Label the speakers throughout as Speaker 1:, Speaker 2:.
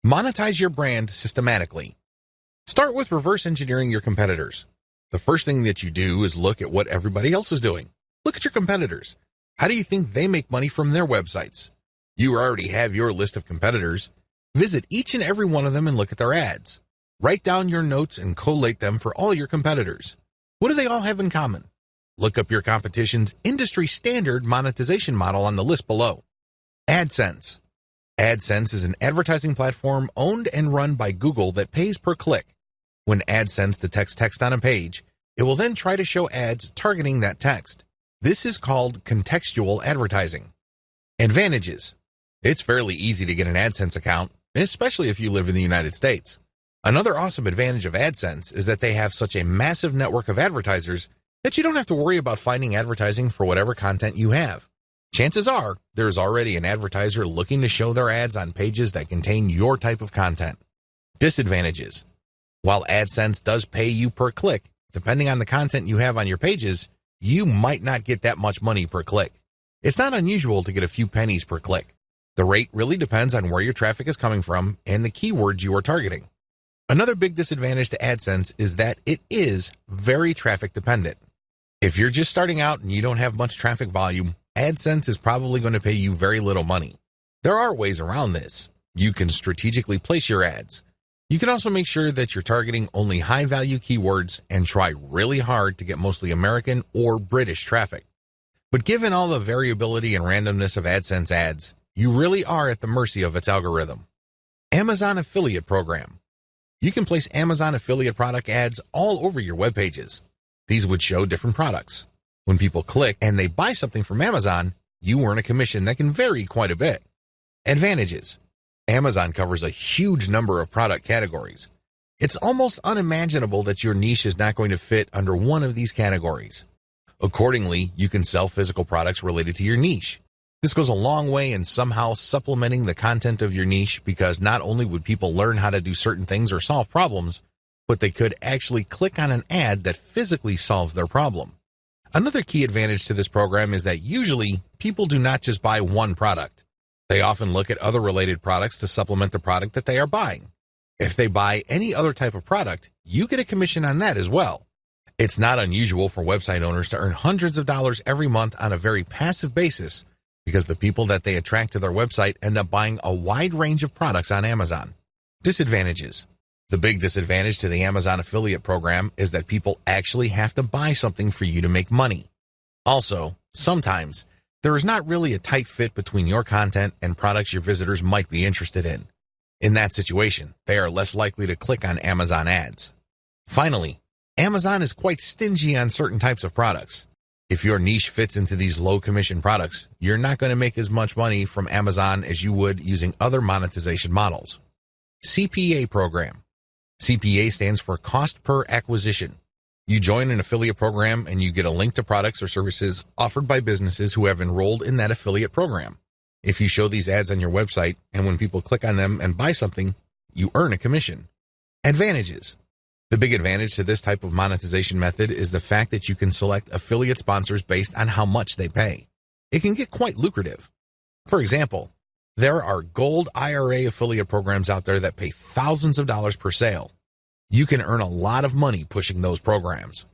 Speaker 1: Monetize your brand systematically. Start with reverse engineering your competitors. The first thing that you do is look at what everybody else is doing. Look at your competitors. How do you think they make money from their websites? You already have your list of competitors. Visit each and every one of them and look at their ads. Write down your notes and collate them for all your competitors. What do they all have in common? Look up your competition's industry standard monetization model on the list below. AdSense. AdSense is an advertising platform owned and run by Google that pays per click. When AdSense detects text on a page, it will then try to show ads targeting that text. This is called contextual advertising. Advantages. It's fairly easy to get an AdSense account, especially if you live in the United States. Another awesome advantage of AdSense is that they have such a massive network of advertisers that you don't have to worry about finding advertising for whatever content you have. Chances are, there's already an advertiser looking to show their ads on pages that contain your type of content. Disadvantages. While AdSense does pay you per click, depending on the content you have on your pages, you might not get that much money per click. It's not unusual to get a few pennies per click. The rate really depends on where your traffic is coming from and the keywords you are targeting. Another big disadvantage to AdSense is that it is very traffic dependent. If you're just starting out and you don't have much traffic volume, AdSense is probably going to pay you very little money. There are ways around this. You can strategically place your ads. You can also make sure that you're targeting only high-value keywords and try really hard to get mostly American or British traffic. But given all the variability and randomness of AdSense ads, you really are at the mercy of its algorithm. Amazon Affiliate Program. You can place Amazon affiliate product ads all over your web pages. These would show different products. When people click and they buy something from Amazon, you earn a commission that can vary quite a bit. Advantages. Amazon covers a huge number of product categories. It's almost unimaginable that your niche is not going to fit under one of these categories. Accordingly, you can sell physical products related to your niche. This goes a long way in somehow supplementing the content of your niche because not only would people learn how to do certain things or solve problems, but they could actually click on an ad that physically solves their problem. Another key advantage to this program is that usually people do not just buy one product. They often look at other related products to supplement the product that they are buying. If they buy any other type of product, you get a commission on that as well. It's not unusual for website owners to earn hundreds of dollars every month on a very passive basis because the people that they attract to their website end up buying a wide range of products on Amazon. Disadvantages. The big disadvantage to the Amazon affiliate program is that people actually have to buy something for you to make money. Also, sometimes, there is not really a tight fit between your content and products your visitors might be interested in. In that situation, they are less likely to click on Amazon ads. Finally, Amazon is quite stingy on certain types of products. If your niche fits into these low-commission products, you're not going to make as much money from Amazon as you would using other monetization models. CPA program. CPA stands for Cost Per Acquisition. You join an affiliate program and you get a link to products or services offered by businesses who have enrolled in that affiliate program. If you show these ads on your website and when people click on them and buy something, you earn a commission. Advantages. The big advantage to this type of monetization method is the fact that you can select affiliate sponsors based on how much they pay. It can get quite lucrative. For example, there are gold IRA affiliate programs out there that pay thousands of dollars per sale. You can earn a lot of money pushing those programs.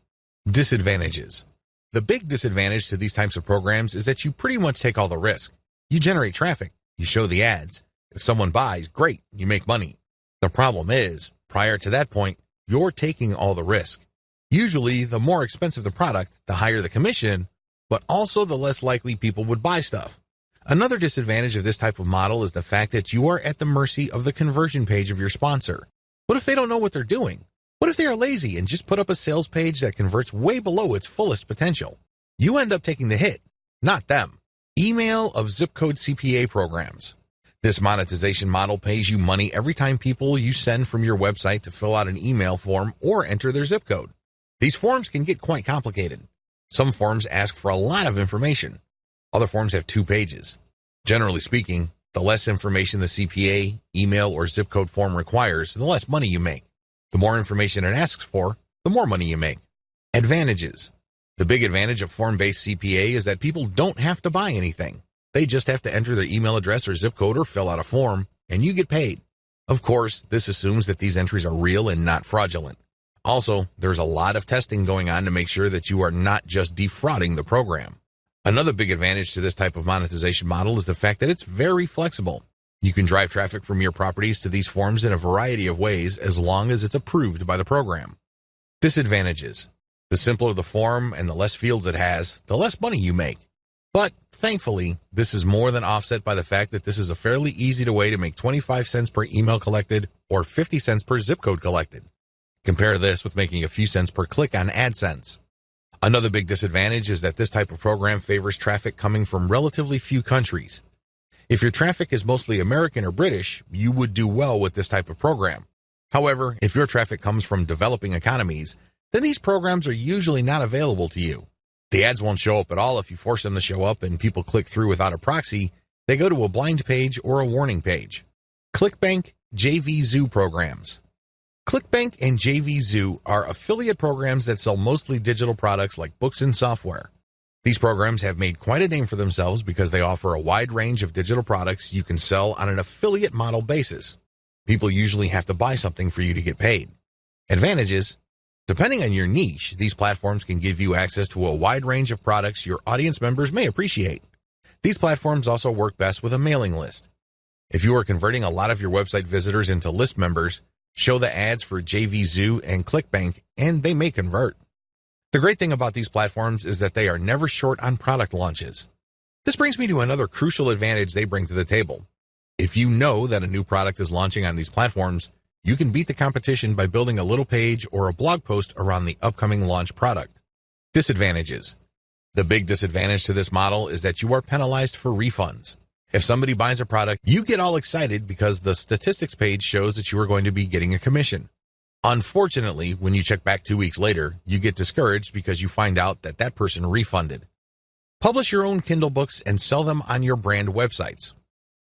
Speaker 1: Disadvantages. The big disadvantage to these types of programs is that you pretty much take all the risk. You generate traffic. You show the ads. If someone buys, great, you make money. The problem is, prior to that point, you're taking all the risk. Usually, the more expensive the product, the higher the commission, but also the less likely people would buy stuff. Another disadvantage of this type of model is the fact that you are at the mercy of the conversion page of your sponsor. What if they don't know what they're doing? What if they are lazy and just put up a sales page that converts way below its fullest potential? You end up taking the hit, not them. Email of zip code CPA programs. This monetization model pays you money every time people you send from your website to fill out an email form or enter their zip code. These forms can get quite complicated. Some forms ask for a lot of information. Other forms have 2 pages. Generally speaking, the less information the CPA, email, or zip code form requires, the less money you make. The more information it asks for, the more money you make. Advantages. The big advantage of form-based CPA is that people don't have to buy anything. They just have to enter their email address or zip code or fill out a form, and you get paid. Of course, this assumes that these entries are real and not fraudulent. Also, there's a lot of testing going on to make sure that you are not just defrauding the program. Another big advantage to this type of monetization model is the fact that it's very flexible. You can drive traffic from your properties to these forms in a variety of ways as long as it's approved by the program. Disadvantages. The simpler the form and the less fields it has, the less money you make. But thankfully, this is more than offset by the fact that this is a fairly easy way to make 25 cents per email collected or 50 cents per zip code collected. Compare this with making a few cents per click on AdSense. Another big disadvantage is that this type of program favors traffic coming from relatively few countries. If your traffic is mostly American or British, you would do well with this type of program. However, if your traffic comes from developing economies, then these programs are usually not available to you. The ads won't show up at all if you force them to show up and people click through without a proxy. They go to a blind page or a warning page. ClickBank JVZoo programs. ClickBank and JVZoo are affiliate programs that sell mostly digital products like books and software. These programs have made quite a name for themselves because they offer a wide range of digital products you can sell on an affiliate model basis. People usually have to buy something for you to get paid. Advantages. Depending on your niche, these platforms can give you access to a wide range of products your audience members may appreciate. These platforms also work best with a mailing list. If you are converting a lot of your website visitors into list members, show the ads for JVZoo and ClickBank, and they may convert. The great thing about these platforms is that they are never short on product launches. This brings me to another crucial advantage they bring to the table. If you know that a new product is launching on these platforms, you can beat the competition by building a little page or a blog post around the upcoming launch product. Disadvantages. The big disadvantage to this model is that you are penalized for refunds. If somebody buys a product, you get all excited because the statistics page shows that you are going to be getting a commission. Unfortunately, when you check back 2 weeks later, you get discouraged because you find out that that person refunded. Publish your own Kindle books and sell them on your brand websites.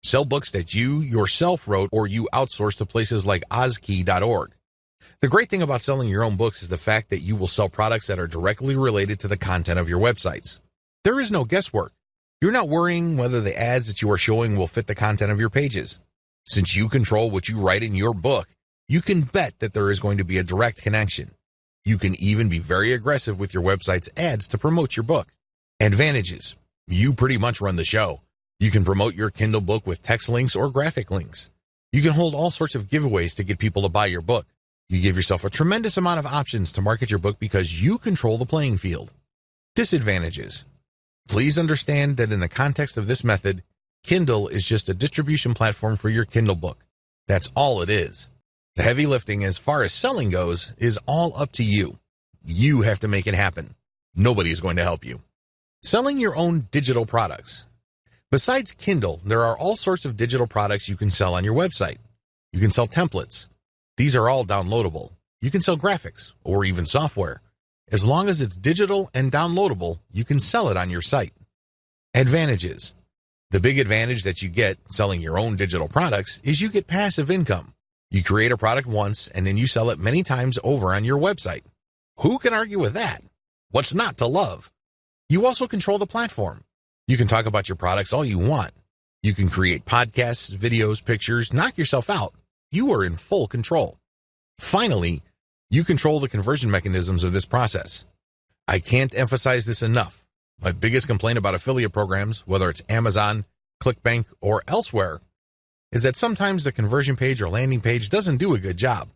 Speaker 1: Sell books that you yourself wrote or you outsource to places like ozkey.org. The great thing about selling your own books is the fact that you will sell products that are directly related to the content of your websites. There is no guesswork. You're not worrying whether the ads that you are showing will fit the content of your pages. Since you control what you write in your book, you can bet that there is going to be a direct connection. You can even be very aggressive with your website's ads to promote your book. Advantages. You pretty much run the show. You can promote your Kindle book with text links or graphic links. You can hold all sorts of giveaways to get people to buy your book. You give yourself a tremendous amount of options to market your book because you control the playing field. Disadvantages. Please understand that in the context of this method, Kindle is just a distribution platform for your Kindle book. That's all it is. The heavy lifting as far as selling goes is all up to you. You have to make it happen. Nobody is going to help you. Selling your own digital products. Besides Kindle, there are all sorts of digital products you can sell on your website. You can sell templates. These are all downloadable. You can sell graphics or even software. As long as it's digital and downloadable, you can sell it on your site. Advantages. The big advantage that you get selling your own digital products is you get passive income. You create a product once and then you sell it many times over on your website. Who can argue with that? What's not to love? You also control the platform. You can talk about your products all you want. You can create podcasts, videos, pictures, knock yourself out. You are in full control. Finally, you control the conversion mechanisms of this process. I can't emphasize this enough. My biggest complaint about affiliate programs, whether it's Amazon, ClickBank, or elsewhere, is that sometimes the conversion page or landing page doesn't do a good job.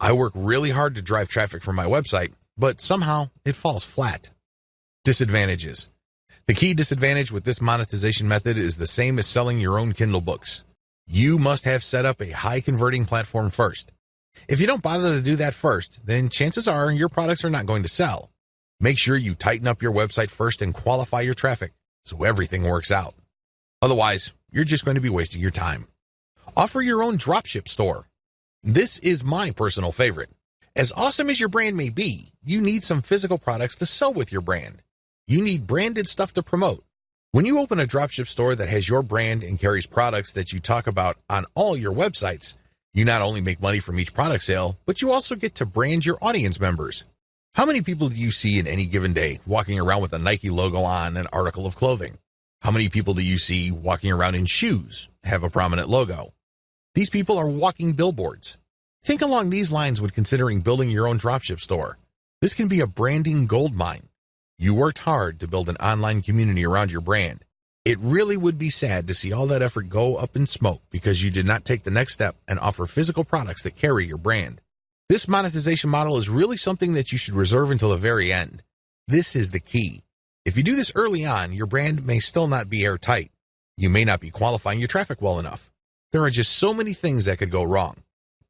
Speaker 1: I work really hard to drive traffic from my website, but somehow it falls flat. Disadvantages. The key disadvantage with this monetization method is the same as selling your own Kindle books. You must have set up a high converting platform first. If you don't bother to do that first, then chances are your products are not going to sell. Make sure you tighten up your website first and qualify your traffic so everything works out. Otherwise, you're just going to be wasting your time. Offer your own dropship store. This is my personal favorite. As awesome as your brand may be, you need some physical products to sell with your brand. You need branded stuff to promote. When you open a dropship store that has your brand and carries products that you talk about on all your websites, you not only make money from each product sale, but you also get to brand your audience members. How many people do you see in any given day walking around with a Nike logo on an article of clothing? How many people do you see walking around in shoes have a prominent logo? These people are walking billboards. Think along these lines when considering building your own dropship store. This can be a branding goldmine. You worked hard to build an online community around your brand. It really would be sad to see all that effort go up in smoke because you did not take the next step and offer physical products that carry your brand. This monetization model is really something that you should reserve until the very end. This is the key. If you do this early on, your brand may still not be airtight. You may not be qualifying your traffic well enough. There are just so many things that could go wrong.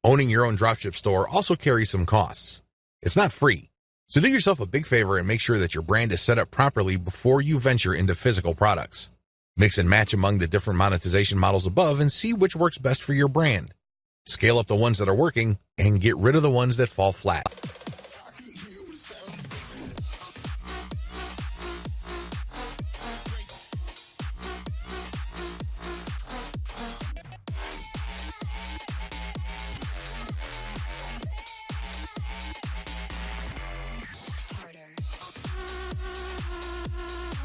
Speaker 1: Owning your own dropship store also carries some costs. It's not free. So do yourself a big favor and make sure that your brand is set up properly before you venture into physical products. Mix and match among the different monetization models above and see which works best for your brand. Scale up the ones that are working and get rid of the ones that fall flat.